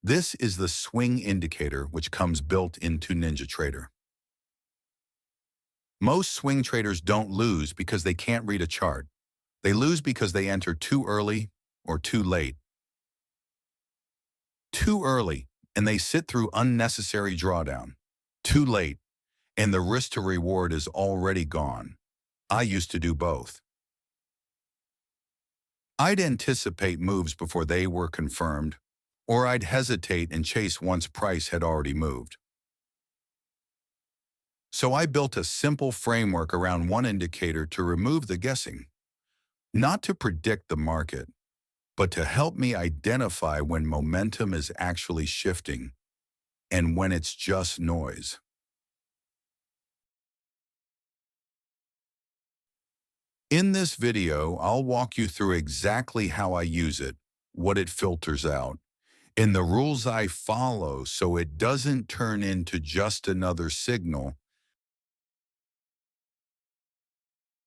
This is the swing indicator which comes built into NinjaTrader. Most swing traders don't lose because they can't read a chart. They lose because they enter too early or too late. Too early, and they sit through unnecessary drawdown. Too late, and the risk to reward is already gone. I used to do both. I'd anticipate moves before they were confirmed, or I'd hesitate and chase once price had already moved. So I built a simple framework around one indicator to remove the guessing, not to predict the market, but to help me identify when momentum is actually shifting and when it's just noise. In this video, I'll walk you through exactly how I use it, what it filters out, and the rules I follow so it doesn't turn into just another signal